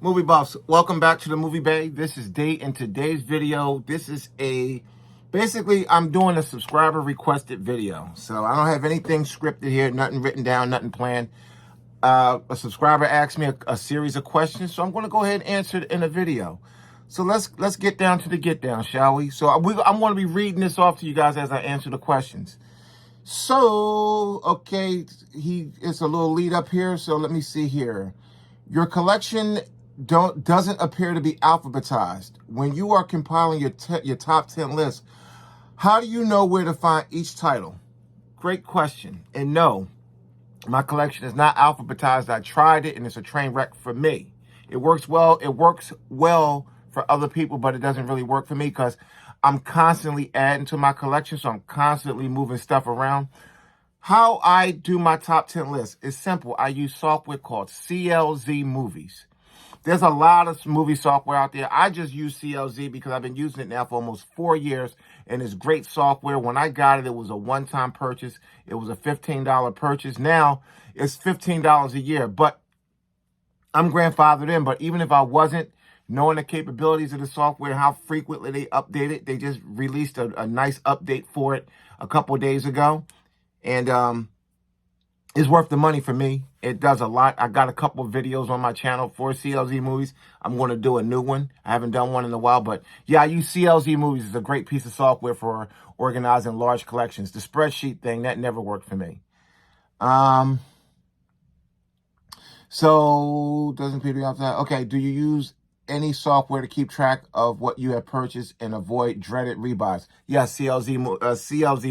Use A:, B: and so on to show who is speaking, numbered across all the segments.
A: Movie buffs, welcome back to the Movie Bay. This is Day. In today's video, this is basically I'm doing a subscriber requested video. So I don't have anything scripted here, nothing written down, nothing planned. A subscriber asked me a series of questions, so I'm going to go ahead and answer it in a video. So let's get down to the get down, shall we? So I'm going to be reading this off to you guys as I answer the questions. So, okay, it's a little lead up here, so let me see here. Your collection doesn't appear to be alphabetized. When you are compiling your top 10 list, how do you know where to find each title? Great question. And no, my collection is not alphabetized. I tried it, and it's a train wreck for me. It works well. It works well for other people, but it doesn't really work for me because I'm constantly adding to my collection, so I'm constantly moving stuff around. How I do my top 10 list is simple. I use software called CLZ Movies. There's a lot of movie software out there. I just use CLZ because I've been using it now for almost 4 years, and it's great software. When I got it, it was a one-time purchase. It was a $15 purchase. Now, it's $15 a year, but I'm grandfathered in. But even if I wasn't, knowing the capabilities of the software, how frequently they update it, they just released a nice update for it a couple of days ago, and it's worth the money for me. It does a lot. I got a couple of videos on my channel for CLZ Movies. I'm going to do a new one. I haven't done one in a while, but yeah, I use CLZ Movies. It's a great piece of software for organizing large collections. The spreadsheet thing, that never worked for me. So doesn't appear to be outside. Okay, do you use any software to keep track of what you have purchased and avoid dreaded rebuys? Yes, CLZ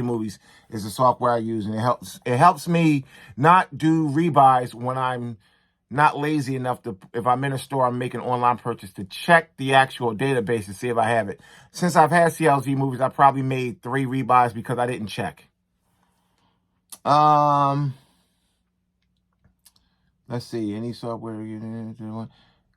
A: Movies is the software I use, and it helps me not do rebuys when I'm not lazy enough to, if I'm in a store, I'm making an online purchase, to check the actual database to see if I have it. Since I've had CLZ Movies, I probably made 3 rebuys because I didn't check. Let's see, any software.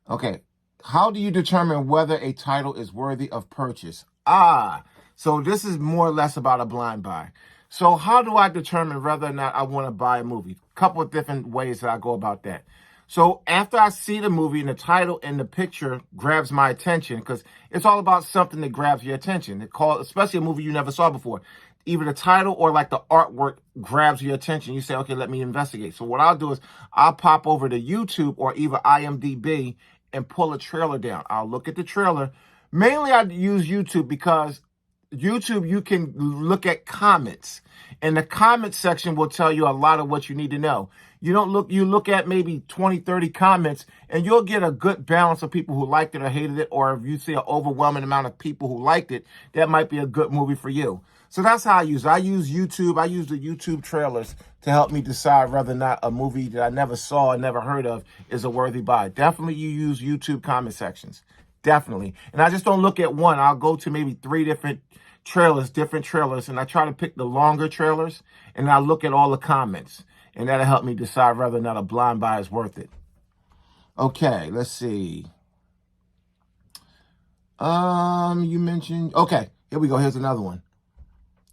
A: Okay. How do you determine whether a title is worthy of purchase? So this is more or less about a blind buy. So how do I determine whether or not I want to buy a movie? A couple of different ways that I go about that. So after I see the movie and the title and the picture grabs my attention, because it's all about something that grabs your attention. Especially a movie you never saw before. Either the title or like the artwork grabs your attention. You say, okay, let me investigate. So what I'll do is I'll pop over to YouTube or either IMDb and pull a trailer down. I'll look at the trailer. Mainly I use YouTube because YouTube, you can look at comments, and the comment section will tell you a lot of what you need to know. You look at maybe 20, 30 comments, and you'll get a good balance of people who liked it or hated it, or if you see an overwhelming amount of people who liked it, that might be a good movie for you. So that's how I use it. I use YouTube. I use the YouTube trailers to help me decide whether or not a movie that I never saw or never heard of is a worthy buy. Definitely you use YouTube comment sections. Definitely. And I just don't look at one. I'll go to maybe 3 different trailers, and I try to pick the longer trailers, and I look at all the comments, and that'll help me decide whether or not a blind buy is worth it. Okay, let's see. You mentioned, okay, here we go. Here's another one.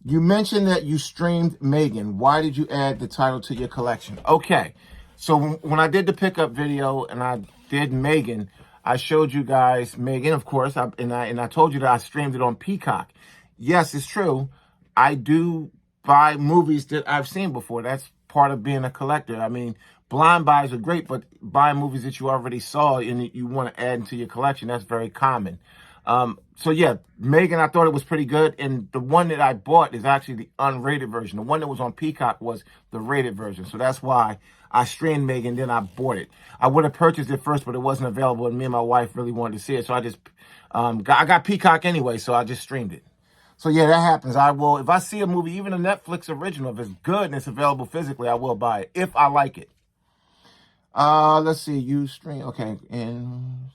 A: You mentioned that you streamed M3GAN. Why did you add the title to your collection? Okay, so when I did the pickup video and I did M3GAN, I showed you guys M3GAN, of course, and I told you that I streamed it on Peacock. Yes, it's true. I do buy movies that I've seen before. That's part of being a collector. I mean, blind buys are great, but buying movies that you already saw and you want to add into your collection, that's very common. So yeah, M3GAN, I thought it was pretty good. And the one that I bought is actually the unrated version. The one that was on Peacock was the rated version. So that's why I streamed M3GAN, then I bought it. I would have purchased it first, but it wasn't available, and me and my wife really wanted to see it. So I just, I got Peacock anyway, so I just streamed it. So yeah, that happens. I will, if I see a movie, even a Netflix original, if it's good and it's available physically, I will buy it if I like it. Let's see, you stream, okay. And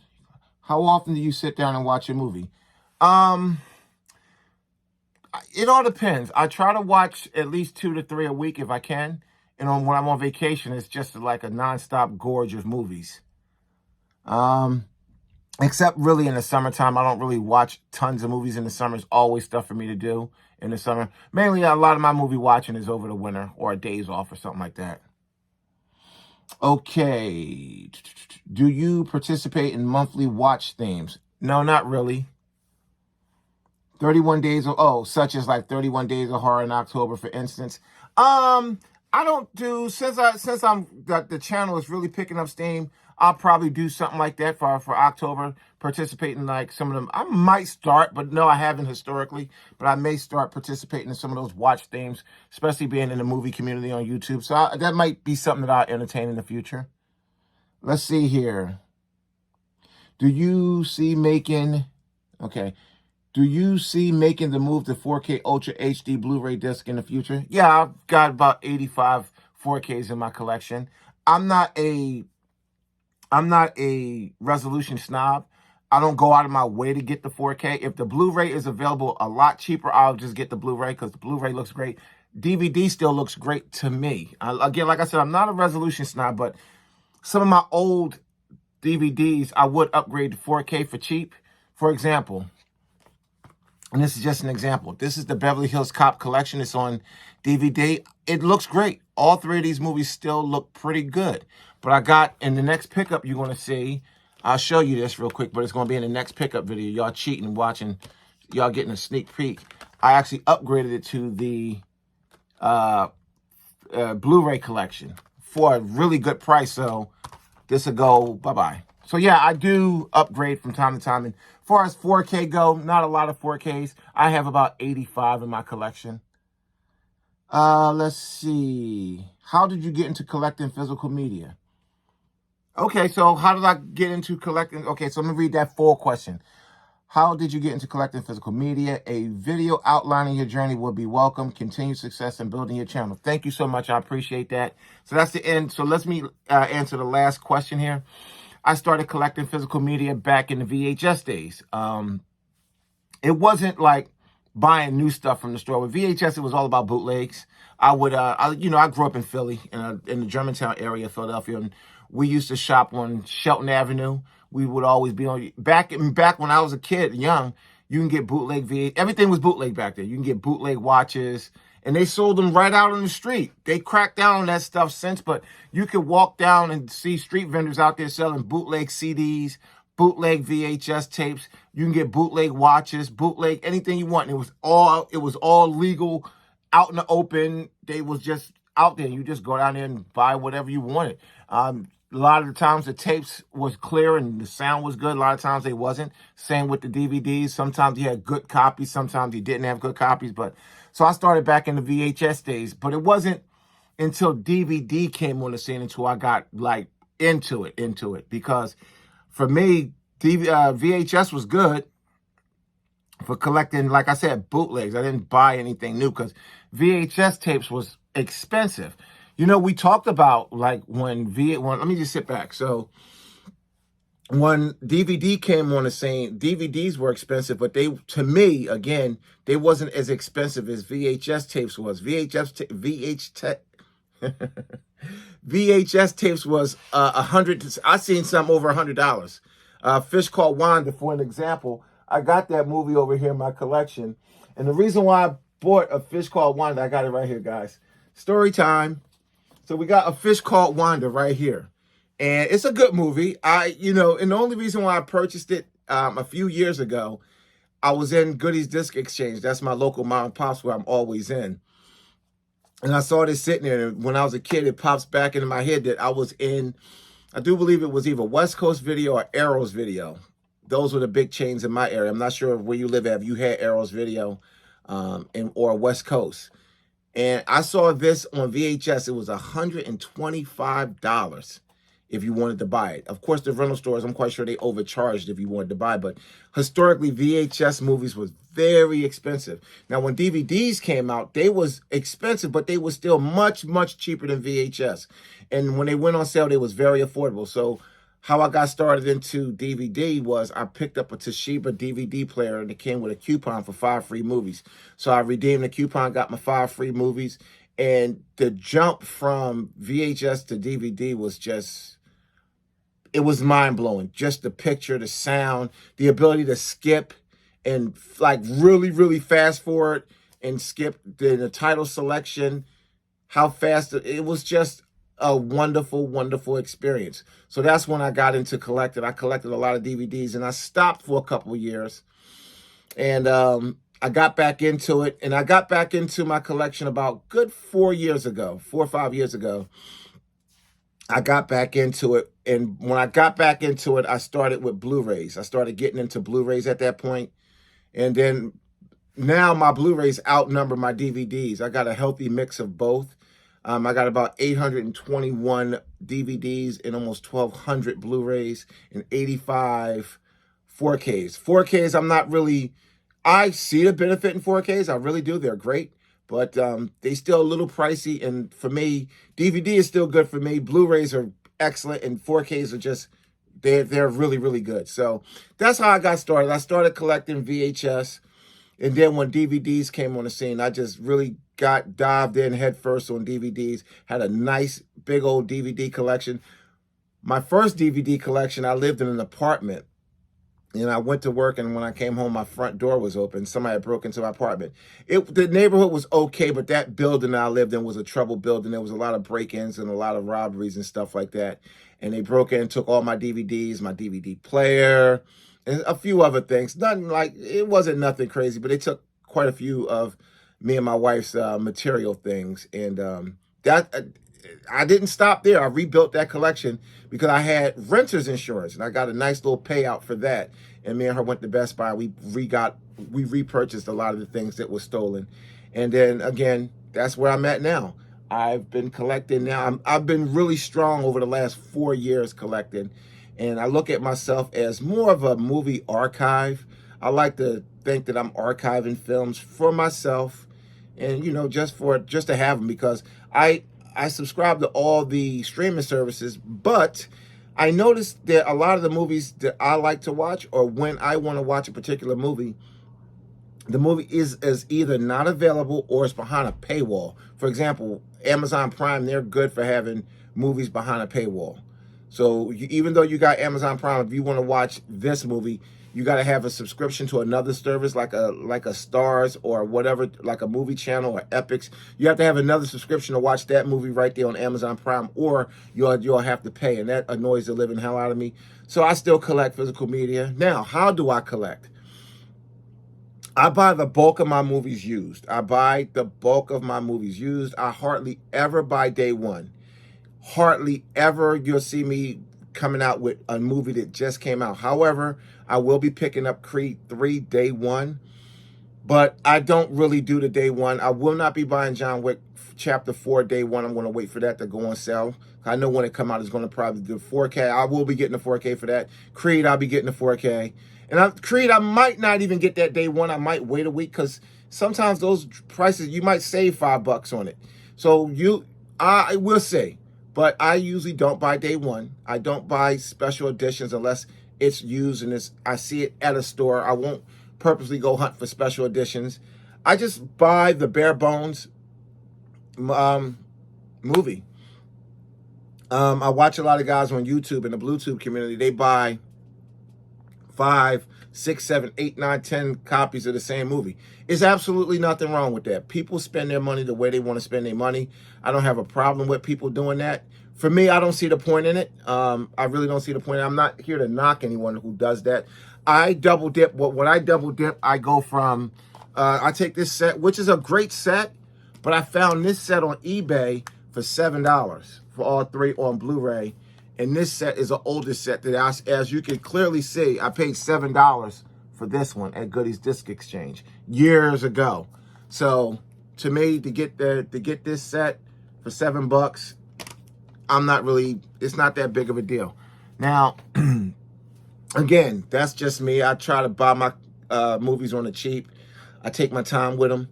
A: how often do you sit down and watch a movie? It all depends. I try to watch at least 2 to 3 a week if I can. And when I'm on vacation, it's just like a nonstop gorge of movies. Except really in the summertime, I don't really watch tons of movies in the summer. It's always stuff for me to do in the summer. Mainly, a lot of my movie watching is over the winter or days off or something like that. Okay. Do you participate in monthly watch themes? No, not really. 31 days of, oh, such as like 31 days of horror in October, for instance. I don't do, since I'm the channel is really picking up steam, I'll probably do something like that for October, participate in like some of them. I might start, but no, I haven't historically, but I may start participating in some of those watch themes, especially being in the movie community on YouTube. So that might be something that I'll entertain in the future. Let's see here. Do you see making, okay. Do you see making the move to 4K Ultra HD Blu-ray disc in the future? Yeah, I've got about 85 4Ks in my collection. I'm not a resolution snob. I don't go out of my way to get the 4K. If the Blu-ray is available a lot cheaper, I'll just get the Blu-ray because the Blu-ray looks great. DVD still looks great to me. Again, like I said, I'm not a resolution snob, but some of my old DVDs, I would upgrade to 4K for cheap. For example, and this is just an example. This is the Beverly Hills Cop collection. It's on DVD. It looks great. All three of these movies still look pretty good. But I got, in the next pickup you're going to see, I'll show you this real quick, but it's going to be in the next pickup video. Y'all cheating, watching, y'all getting a sneak peek. I actually upgraded it to the Blu-ray collection for a really good price. So this will go bye-bye. So yeah, I do upgrade from time to time. And as far as 4K go, not a lot of 4Ks. I have about 85 in my collection. Let's see. How did you get into collecting physical media? Okay, so how did I get into collecting? Okay, so let me read that full question. How did you get into collecting physical media? A video outlining your journey would be welcome. Continued success in building your channel. Thank you so much. I appreciate that. So that's the end. So let me answer the last question here. I started collecting physical media back in the VHS days. It wasn't like buying new stuff from the store. With VHS, it was all about bootlegs. I grew up in Philly, in the Germantown area of Philadelphia, and we used to shop on Shelton Avenue. We would always be on, back when I was a kid, young, you can get bootleg VHS. Everything was bootleg back there. You can get bootleg watches, and they sold them right out on the street. They cracked down on that stuff since, but you could walk down and see street vendors out there selling bootleg CDs, bootleg VHS tapes. You can get bootleg watches, bootleg anything you want. And it was all legal, out in the open. They was just out there. You just go down there and buy whatever you wanted. A lot of the times the tapes was clear and the sound was good. A lot of times they wasn't. Same with the DVDs. Sometimes you had good copies. Sometimes you didn't have good copies. But so I started back in the VHS days. But it wasn't until DVD came on the scene until I got like into it. Because for me, VHS was good for collecting, like I said, bootlegs. I didn't buy anything new because VHS tapes was expensive. You know, we talked about like when let me just sit back. So when DVD came on the scene, DVDs were expensive, but to me, again, they wasn't as expensive as VHS tapes was. VHS tapes was $100. I seen some over $100. Fish Called Wanda, for an example. I got that movie over here in my collection, and the reason why I bought A Fish Called Wanda, I got it right here, guys. Story time. So we got A Fish Called Wanda right here. And it's a good movie. And the only reason why I purchased it a few years ago, I was in Goodies Disc Exchange. That's my local mom and pops where I'm always in. And I saw this sitting there. And when I was a kid, it pops back into my head that I was in, I do believe it was either West Coast Video or Arrows Video. Those were the big chains in my area. I'm not sure where you live at, if you had Arrows Video or West Coast. And I saw this on VHS. It was $125 if you wanted to buy it. Of course, the rental stores, I'm quite sure they overcharged if you wanted to buy. But historically, VHS movies was very expensive. Now, when DVDs came out, they was expensive, but they was still much, much cheaper than VHS. And when they went on sale, they was very affordable. So how I got started into DVD was I picked up a Toshiba DVD player, and it came with a coupon for 5 free movies. So I redeemed the coupon, got my 5 free movies, and the jump from VHS to DVD was just, it was mind-blowing. Just the picture, the sound, the ability to skip and like really, really fast forward and skip the title selection, how fast it was just a wonderful, wonderful experience. So that's when I got into collecting. I collected a lot of DVDs, and I stopped for a couple of years. And I got back into it, and I got back into my collection about good 4 years ago, 4 or 5 years ago. I got back into it, and when I got back into it, I started with Blu-rays. I started getting into Blu-rays at that point, and then now my Blu-rays outnumber my DVDs. I got a healthy mix of both. I got about 821 DVDs and almost 1,200 Blu-rays and 85 4Ks. 4Ks, I'm not really, I see the benefit in 4Ks. I really do. They're great, but they still a little pricey. And for me, DVD is still good for me. Blu-rays are excellent, and 4Ks are just, they're really, really good. So that's how I got started. I started collecting VHS. And then when DVDs came on the scene, I just really got dived in headfirst on DVDs. Had a nice big old DVD collection. My first DVD collection, I lived in an apartment. And I went to work, and when I came home, my front door was open. Somebody had broke into my apartment. The neighborhood was okay, but that building I lived in was a troubled building. There was a lot of break-ins and a lot of robberies and stuff like that. And they broke in, took all my DVDs, my DVD player, and a few other things. Nothing like, it wasn't nothing crazy, but they took quite a few of me and my wife's material things. And I didn't stop there. I rebuilt that collection because I had renter's insurance, and I got a nice little payout for that. And me and her went to Best Buy. We repurchased a lot of the things that were stolen. And then again, that's where I'm at now. I've been collecting now. I've been really strong over the last 4 years collecting. And I look at myself as more of a movie archive. I like to think that I'm archiving films for myself, and just to have them, because I subscribe to all the streaming services, but I noticed that a lot of the movies that I like to watch, or when I want to watch a particular movie, the movie is either not available or it's behind a paywall. For example, Amazon Prime, they're good for having movies behind a paywall. So even though you got Amazon Prime, if you want to watch this movie, you got to have a subscription to another service like a Stars or whatever, like a movie channel or Epix. You have to have another subscription to watch that movie right there on Amazon Prime, or you'll have to pay, and that annoys the living hell out of me. So I still collect physical media. Now, how do I collect? I buy the bulk of my movies used. I hardly ever buy day one. Hardly ever you'll see me coming out with a movie that just came out. However, I will be picking up Creed 3 day one, but I don't really do the day one. I will not be buying John Wick Chapter 4 day one. I'm going to wait for that to go on sale. I know when it come out, it's going to probably do 4K. I will be getting the 4K for that. Creed, I'll be getting the 4K. And Creed, I might not even get that day one. I might wait a week, because sometimes those prices, you might save $5 on it. So I will say. But I usually don't buy day one. I don't buy special editions unless it's used and I see it at a store. I won't purposely go hunt for special editions. I just buy the bare bones movie. I watch a lot of guys on YouTube in the BlueTube community. They buy 5, 6, 7, 8, 9, 10 copies of the same movie. There's absolutely nothing wrong with that. People spend their money the way they want to spend their money. I don't have a problem with people doing that. For me, I don't see the point in it. I really don't see the point. I'm not here to knock anyone who does that. I double dip. When I double dip, I go from, I take this set, which is a great set, but I found this set on eBay for $7 for all 3 on Blu-ray. And this set is an older set that, as you can clearly see, I paid $7 for this one at Goodies Disc Exchange years ago. So to me, to get this set for $7, it's not that big of a deal. Now, again, that's just me. I try to buy my movies on the cheap. I take my time with them.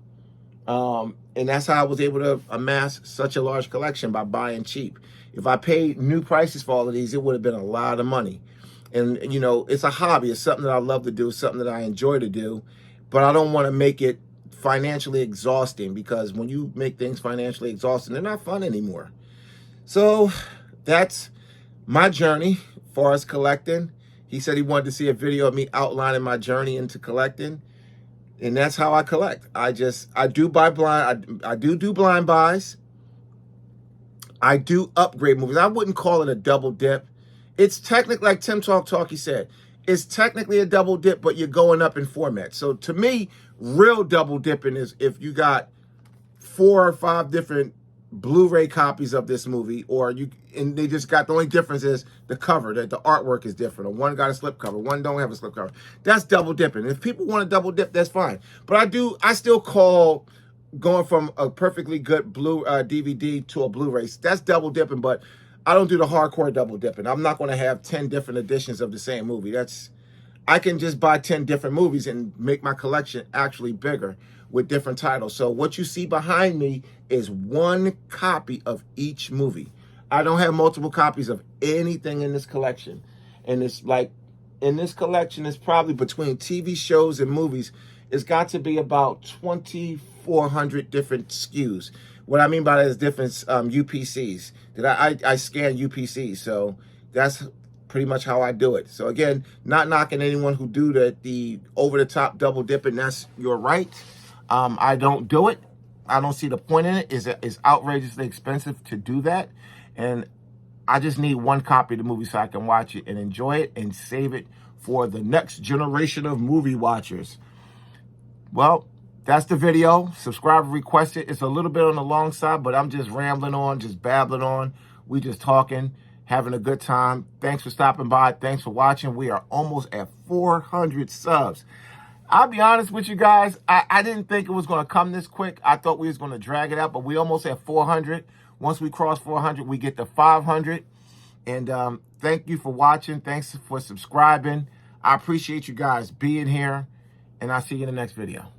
A: And that's how I was able to amass such a large collection, by buying cheap. If I paid new prices for all of these, it would have been a lot of money. And, it's a hobby. It's something that I love to do, something that I enjoy to do. But I don't want to make it financially exhausting, because when you make things financially exhausting, they're not fun anymore. So that's my journey as far as collecting. He said he wanted to see a video of me outlining my journey into collecting. And that's how I collect. I do buy blind. I do blind buys. I do upgrade movies. I wouldn't call it a double dip. It's technically, like Tim Talkie said, it's technically a double dip, but you're going up in format. So to me, real double dipping is if you got 4 or 5 different Blu-ray copies of this movie, and they just got, the only difference is the cover, that the artwork is different, or one got a slip cover, one don't have a slip cover. That's double dipping. If people want to double dip, that's fine. But I still call going from a perfectly good DVD to a Blu-ray, that's double dipping, but I don't do the hardcore double dipping. I'm not going to have 10 different editions of the same movie. I can just buy 10 different movies and make my collection actually bigger with different titles. So what you see behind me is one copy of each movie. I don't have multiple copies of anything in this collection. And it's like, in this collection, it's probably between TV shows and movies, it's got to be about 2,400 different SKUs. What I mean by that is different UPCs. That I scan UPCs, so that's pretty much how I do it. So again, not knocking anyone who do the over-the-top double dipping. That's your right. I don't do it. I don't see the point in it. It's outrageously expensive to do that. And I just need one copy of the movie so I can watch it and enjoy it and save it for the next generation of movie watchers. Well, that's the video. Subscribe, request it. It's a little bit on the long side, but I'm just rambling on, just babbling on. We just talking, having a good time. Thanks for stopping by. Thanks for watching. We are almost at 400 subs. I'll be honest with you guys. I didn't think it was going to come this quick. I thought we was going to drag it out, but we almost at 400. Once we cross 400, we get to 500. And thank you for watching. Thanks for subscribing. I appreciate you guys being here, and I'll see you in the next video.